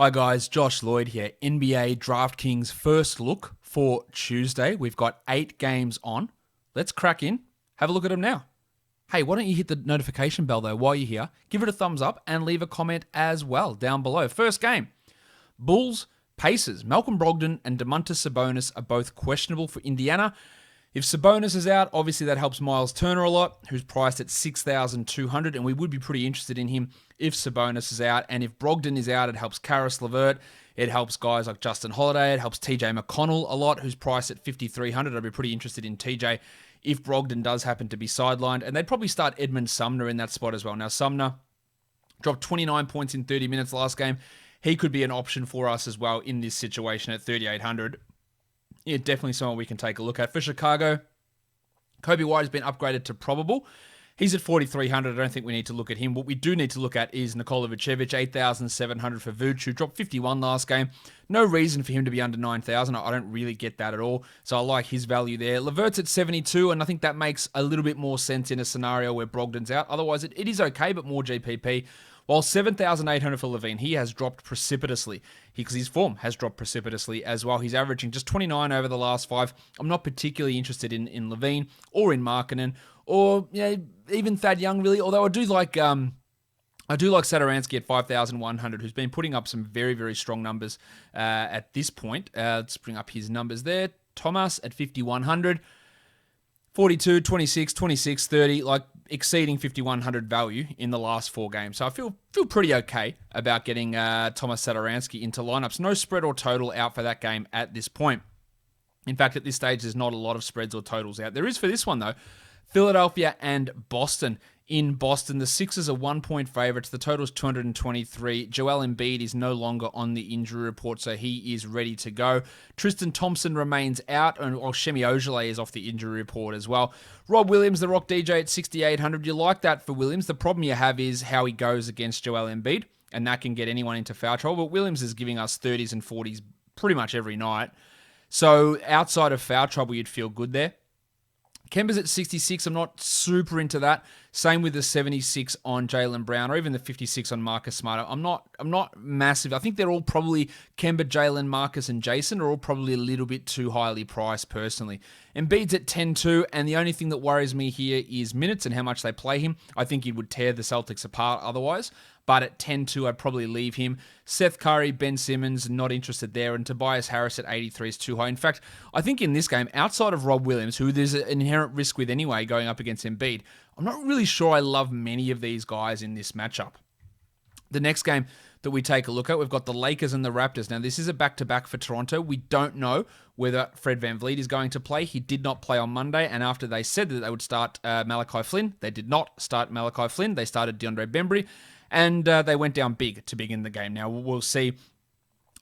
Hi guys, Josh Lloyd here, NBA DraftKings first look for Tuesday. We've got 8 games on. Let's crack in. Have a look at them now. Hey, why don't you hit the notification bell though while you're here? Give it a thumbs up and leave a comment as well down below. First game, Bulls, Pacers. Malcolm Brogdon and Domantas Sabonis are both questionable for Indiana. If Sabonis is out, obviously that helps Miles Turner a lot, who's priced at $6,200, and we would be pretty interested in him if Sabonis is out. And if Brogdon is out, it helps Karis LeVert. It helps guys like Justin Holiday. It helps TJ McConnell a lot, who's priced at $5,300. I'd be pretty interested in TJ if Brogdon does happen to be sidelined. And they'd probably start Edmund Sumner in that spot as well. Now, Sumner dropped 29 points in 30 minutes last game. He could be an option for us as well in this situation at $3,800. Yeah, definitely someone we can take a look at. For Chicago, Kobe White has been upgraded to probable. He's at $4,300. I don't think we need to look at him. What we do need to look at is Nikola Vucevic, $8,700 for Vuce, who dropped 51 last game. No reason for him to be under $9,000. I don't really get that at all. So I like his value there. LeVert's at 72, and I think that makes a little bit more sense in a scenario where Brogdon's out. Otherwise, it is okay, but more GPP. While $7,800 for Levine, he has dropped precipitously because his form has dropped precipitously as well. He's averaging just 29 over the last 5. I'm not particularly interested in Levine or in Markkanen or even Thad Young really. Although I do like Satoransky at 5,100, who's been putting up some very, very strong numbers at this point. Let's bring up his numbers there. Thomas at 5,100. 42, 26, 26, 30, like exceeding 5,100 value in the last 4 games. So I feel pretty okay about getting Thomas Satoransky into lineups. No spread or total out for that game at this point. In fact, at this stage, there's not a lot of spreads or totals out. There is for this one, though. Philadelphia and Boston. In Boston, the Sixers are 1-point favorites. The total is 223. Joel Embiid is no longer on the injury report, so he is ready to go. Tristan Thompson remains out, and Shemi Ojeleye is off the injury report as well. Rob Williams, the Rock DJ at 6,800. You like that for Williams. The problem you have is how he goes against Joel Embiid, and that can get anyone into foul trouble. But Williams is giving us 30s and 40s pretty much every night. So outside of foul trouble, you'd feel good there. Kemba's at 66. I'm not super into that. Same with the 76 on Jaylen Brown, or even the 56 on Marcus Smart. I'm not massive. I think they're all probably Kemba, Jaylen, Marcus, and Jason are all probably a little bit too highly priced personally. Embiid's at 10-2, and the only thing that worries me here is minutes and how much they play him. I think he would tear the Celtics apart otherwise. But at 10-2, I'd probably leave him. Seth Curry, Ben Simmons, not interested there. And Tobias Harris at 83 is too high. In fact, I think in this game, outside of Rob Williams, who there's an inherent risk with anyway going up against Embiid, I'm not really sure I love many of these guys in this matchup. The next game that we take a look at, we've got the Lakers and the Raptors. Now, this is a back-to-back for Toronto. We don't know whether Fred VanVleet is going to play. He did not play on Monday, and after they said that they would start Malachi Flynn, they did not start Malachi Flynn. They started DeAndre Bembry. And they went down big to begin the game. Now, we'll see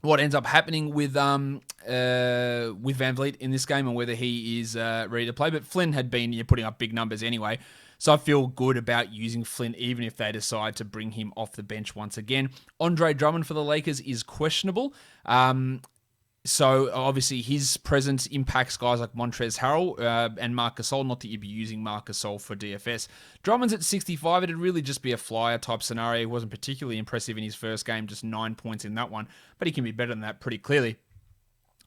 what ends up happening with VanVleet in this game and whether he is ready to play. But Flynn had been putting up big numbers anyway. So I feel good about using Flynn even if they decide to bring him off the bench once again. Andre Drummond for the Lakers is questionable. So obviously his presence impacts guys like Montrezl Harrell and Marc Gasol. Not that you'd be using Marc Gasol for DFS. Drummond's at 65. It'd really just be a flyer type scenario. He wasn't particularly impressive in his first game, just 9 points in that one. But he can be better than that pretty clearly.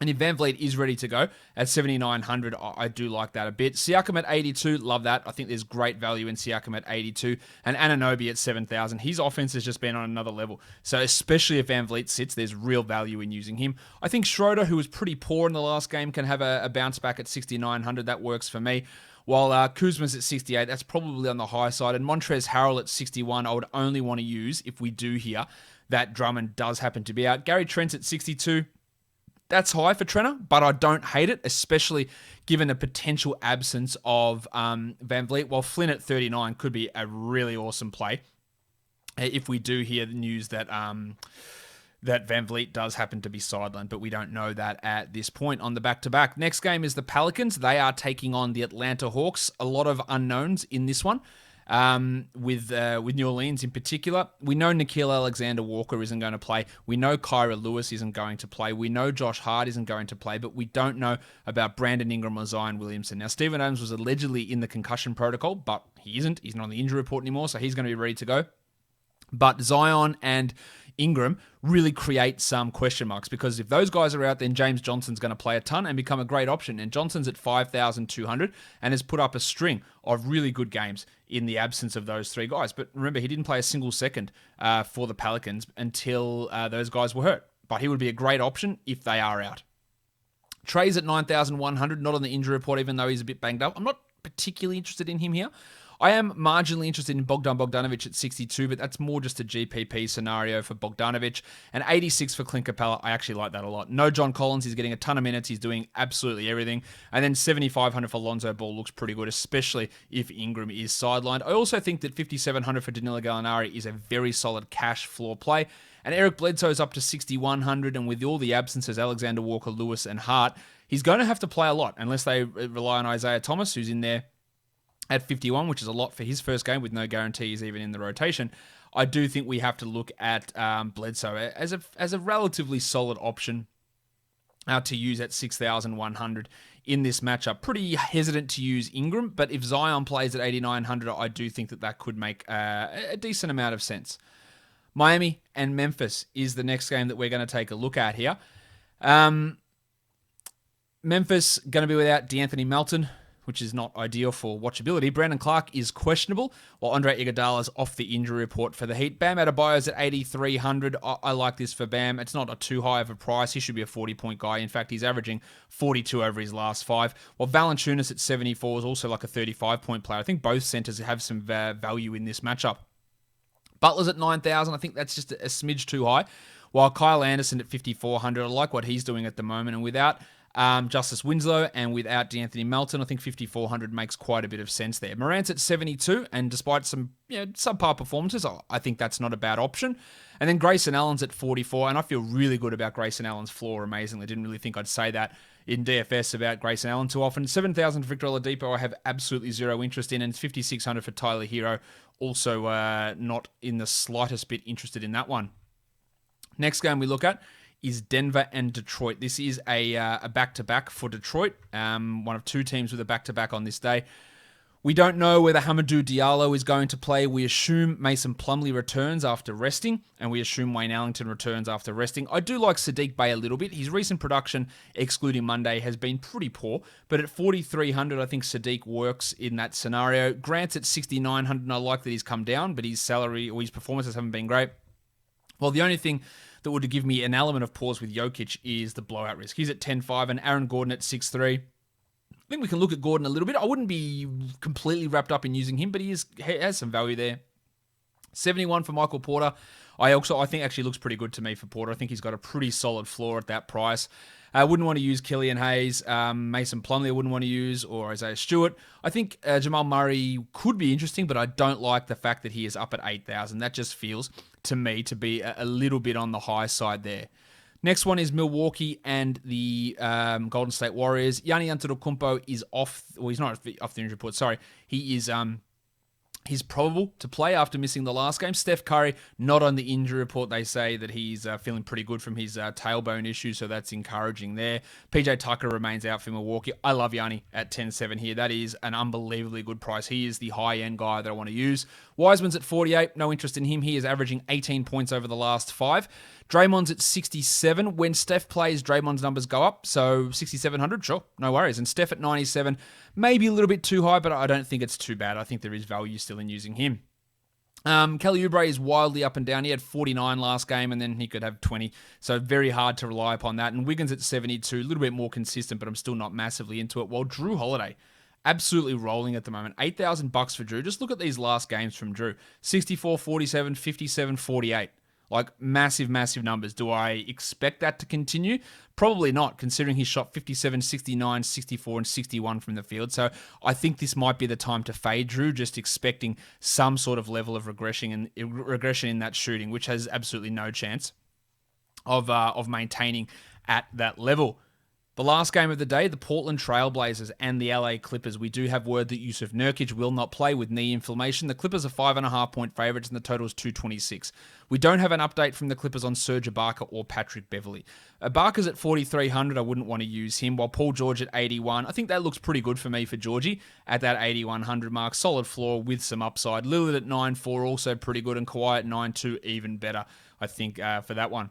And if VanVleet is ready to go at 7,900, I do like that a bit. Siakam at 82, love that. I think there's great value in Siakam at 82. And Anunoby at 7,000. His offense has just been on another level. So especially if VanVleet sits, there's real value in using him. I think Schroeder, who was pretty poor in the last game, can have a bounce back at 6,900. That works for me. While Kuzma's at 68, that's probably on the high side. And Montrezl Harrell at 61, I would only want to use if we do hear that Drummond does happen to be out. Gary Trent's at 62. That's high for Trenner, but I don't hate it, especially given the potential absence of VanVleet. While Flynn at 39 could be a really awesome play if we do hear the news that that VanVleet does happen to be sidelined, but we don't know that at this point on the back-to-back. Next game is the Pelicans. They are taking on the Atlanta Hawks. A lot of unknowns in this one. With New Orleans in particular. We know Nickeil Alexander-Walker isn't going to play. We know Kyra Lewis isn't going to play. We know Josh Hart isn't going to play, but we don't know about Brandon Ingram or Zion Williamson. Now, Steven Adams was allegedly in the concussion protocol, but he isn't. He's not on the injury report anymore, so he's going to be ready to go. But Zion and Ingram really create some question marks, because if those guys are out, then James Johnson's going to play a ton and become a great option. And Johnson's at 5,200 and has put up a string of really good games in the absence of those three guys. But remember, he didn't play a single second for the Pelicans until those guys were hurt. But he would be a great option if they are out. Trey's at 9,100, not on the injury report, even though he's a bit banged up. I'm not particularly interested in him here. I am marginally interested in Bogdanovic at 62, but that's more just a GPP scenario for Bogdanovic. And 86 for Clint Capella, I actually like that a lot. No John Collins, he's getting a ton of minutes, he's doing absolutely everything. And then 7,500 for Lonzo Ball looks pretty good, especially if Ingram is sidelined. I also think that 5,700 for Danilo Gallinari is a very solid cash floor play. And Eric Bledsoe's up to 6,100, and with all the absences, Alexander Walker, Lewis, and Hart, he's going to have to play a lot, unless they rely on Isaiah Thomas, who's in there at 51, which is a lot for his first game with no guarantees even in the rotation. I do think we have to look at Bledsoe as a relatively solid option to use at 6,100 in this matchup. Pretty hesitant to use Ingram, but if Zion plays at 8,900, I do think that could make a decent amount of sense. Miami and Memphis is the next game that we're going to take a look at here. Memphis going to be without DeAnthony Melton, which is not ideal for watchability. Brandon Clark is questionable, while Andre Iguodala's off the injury report for the Heat. Bam Adebayo's at 8,300. I like this for Bam. It's not too high of a price. He should be a 40-point guy. In fact, he's averaging 42 over his last 5. While Valanciunas at 74 is also like a 35-point player. I think both centers have some value in this matchup. Butler's at 9,000. I think that's just a smidge too high. While Kyle Anderson at 5,400. I like what he's doing at the moment. And without Justice Winslow and without DeAnthony Melton, I think 5,400 makes quite a bit of sense there. Morant's at 72, and despite some subpar performances, I think that's not a bad option. And then Grayson Allen's at 44, and I feel really good about Grayson Allen's floor, amazingly. Didn't really think I'd say that in DFS about Grayson Allen too often. 7,000 for Victor Oladipo, I have absolutely zero interest in, and 5,600 for Tyler Hero, also not in the slightest bit interested in that one. Next game we look at is Denver and Detroit. This is a back-to-back for Detroit, one of two teams with a back-to-back on this day. We don't know whether Hamidou Diallo is going to play. We assume Mason Plumlee returns after resting, and we assume Wayne Ellington returns after resting. I do like Sadiq Bey a little bit. His recent production, excluding Monday, has been pretty poor, but at 4,300, I think Sadiq works in that scenario. Grant's at 6,900, and I like that he's come down, but his salary or his performances haven't been great. Well, the only thing that would give me an element of pause with Jokic is the blowout risk. He's at 10.5 and Aaron Gordon at 6.3. I think we can look at Gordon a little bit. I wouldn't be completely wrapped up in using him, but he has some value there. 71 for Michael Porter. I think actually looks pretty good to me for Porter. I think he's got a pretty solid floor at that price. I wouldn't want to use Killian Hayes, Mason Plumlee I wouldn't want to use, or Isaiah Stewart. I think Jamal Murray could be interesting, but I don't like the fact that he is up at 8,000. That just feels, to me, to be a little bit on the high side there. Next one is Milwaukee and the Golden State Warriors. Giannis Antetokounmpo is off, well, he's not off the injury report, sorry. He is he's probable to play after missing the last game. Steph Curry, not on the injury report. They say that he's feeling pretty good from his tailbone issue, so that's encouraging there. PJ Tucker remains out for Milwaukee. I love Giannis at 10.7 here. That is an unbelievably good price. He is the high-end guy that I want to use. Wiseman's at 48. No interest in him. He is averaging 18 points over the last 5. Draymond's at 67. When Steph plays, Draymond's numbers go up. So 6,700, sure, no worries. And Steph at 97, maybe a little bit too high, but I don't think it's too bad. I think there is value still in using him. Kelly Oubre is wildly up and down. He had 49 last game, and then he could have 20. So very hard to rely upon that. And Wiggins at 72, a little bit more consistent, but I'm still not massively into it. While Drew Holiday, absolutely rolling at the moment. $8,000 for Drew. Just look at these last games from Drew. 64, 47, 57, 48. Like massive, massive numbers. Do I expect that to continue? Probably not, considering he shot 57, 69, 64, and 61 from the field. So I think this might be the time to fade Drew, just expecting some sort of level of regression in that shooting, which has absolutely no chance of maintaining at that level. The last game of the day, the Portland Trail Blazers and the LA Clippers. We do have word that Yusuf Nurkic will not play with knee inflammation. The Clippers are 5.5-point favorites and the total is 226. We don't have an update from the Clippers on Serge Ibaka or Patrick Beverley. Ibaka's at 4,300. I wouldn't want to use him, while Paul George at 81. I think that looks pretty good for me for Georgie at that 8,100 mark. Solid floor with some upside. Lillard at 9.4, also pretty good, and Kawhi at 9.2, even better. I think, for that one.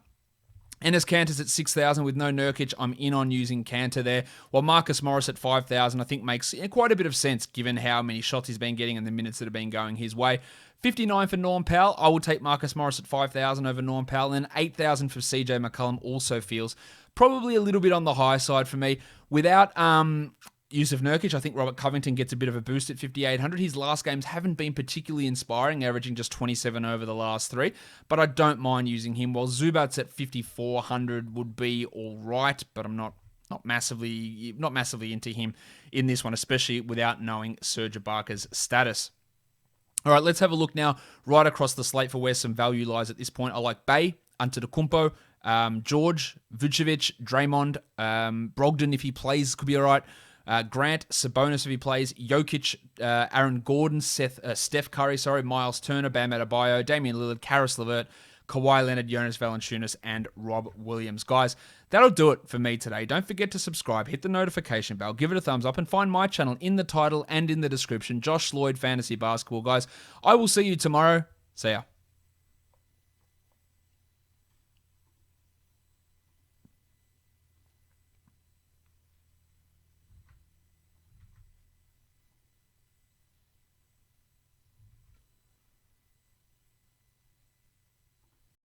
Enes Kanter's at 6,000 with no Nurkic. I'm in on using Kanter there. While Marcus Morris at 5,000, I think makes quite a bit of sense given how many shots he's been getting and the minutes that have been going his way. 59 for Norm Powell. I will take Marcus Morris at 5,000 over Norm Powell. And 8,000 for CJ McCollum also feels probably a little bit on the high side for me. Without use of Nurkic, I think Robert Covington gets a bit of a boost at 5,800. His last games haven't been particularly inspiring, averaging just 27 over the last 3, but I don't mind using him. While Zubac's at 5,400 would be all right, but I'm not massively into him in this one, especially without knowing Serge Ibaka's status. All right, let's have a look now right across the slate for where some value lies at this point. I like Bey, Antetokounmpo, George, Vucevic, Draymond, Brogdon if he plays could be all right. Grant, Sabonis if he plays, Jokic, Aaron Gordon, Steph Curry, Miles Turner, Bam Adebayo, Damian Lillard, Karis LeVert, Kawhi Leonard, Jonas Valanciunas, and Rob Williams. Guys, that'll do it for me today. Don't forget to subscribe, hit the notification bell, give it a thumbs up, and find my channel in the title and in the description. Josh Lloyd Fantasy Basketball. Guys, I will see you tomorrow. See ya.